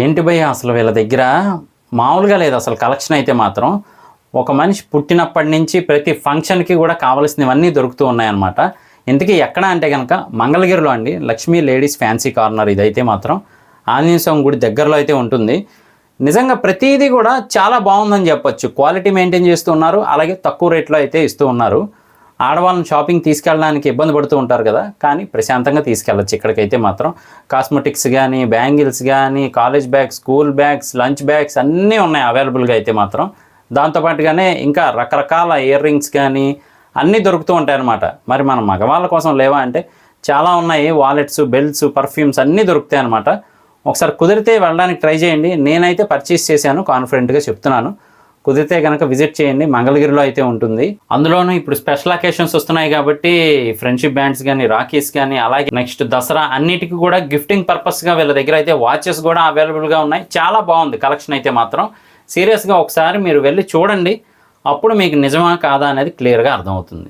ఏంటి భయ్య అసలు వీళ్ళ దగ్గర మామూలుగా లేదు అసలు కలెక్షన్ అయితే మాత్రం. ఒక మనిషి పుట్టినప్పటి నుంచి ప్రతి ఫంక్షన్కి కూడా కావాల్సినవన్నీ దొరుకుతూ ఉన్నాయన్నమాట. ఇంతకీ ఎక్కడ అంటే కనుక మంగళగిరిలో అండి, లక్ష్మీ లేడీస్ ఫ్యాన్సీ కార్నర్. ఇదైతే మాత్రం ఆంజనేయ స్వామి గుడి దగ్గరలో అయితే ఉంటుంది. నిజంగా ప్రతిదీ కూడా చాలా బాగుందని చెప్పొచ్చు. క్వాలిటీ మెయింటైన్ చేస్తూ ఉన్నారు, అలాగే తక్కువ రేట్లో అయితే ఇస్తూ ఉన్నారు. ఆడవాళ్ళని షాపింగ్ తీసుకెళ్ళడానికి ఇబ్బంది పడుతూ ఉంటారు కదా, కానీ ప్రశాంతంగా తీసుకెళ్ళచ్చు ఇక్కడికైతే మాత్రం. కాస్మెటిక్స్ కానీ, బ్యాంగిల్స్ కానీ, college bags, school bags, lunch bags అన్నీ ఉన్నాయి అవైలబుల్గా అయితే మాత్రం. దాంతోపాటుగానే ఇంకా రకరకాల ఇయర్ రింగ్స్ కానీ అన్నీ దొరుకుతూ ఉంటాయి అన్నమాట. మరి మన మగవాళ్ళ కోసం లేవా అంటే చాలా ఉన్నాయి. వాలెట్స్, బెల్ట్స్, పర్ఫ్యూమ్స్ అన్నీ దొరుకుతాయి అన్నమాట. ఒకసారి కుదిరితే వెళ్ళడానికి ట్రై చేయండి. నేనైతే పర్చేస్ చేశాను, కాన్ఫిడెంట్గా చెప్తున్నాను. కుదిరితే కనుక విజిట్ చేయండి, మంగళగిరిలో అయితే ఉంటుంది. అందులోనూ ఇప్పుడు స్పెషల్ అకేషన్స్ వస్తున్నాయి కాబట్టి ఫ్రెండ్షిప్ బ్యాండ్స్ కానీ, రాఖీస్ కానీ, అలాగే నెక్స్ట్ దసరా అన్నిటికీ కూడా గిఫ్టింగ్ పర్పస్గా వీళ్ళ దగ్గర అయితే వాచెస్ కూడా అవైలబుల్గా ఉన్నాయి. చాలా బాగుంది కలెక్షన్ అయితే మాత్రం. సీరియస్గా ఒకసారి మీరు వెళ్ళి చూడండి, అప్పుడు మీకు నిజమా కాదా అనేది క్లియర్గా అర్థమవుతుంది.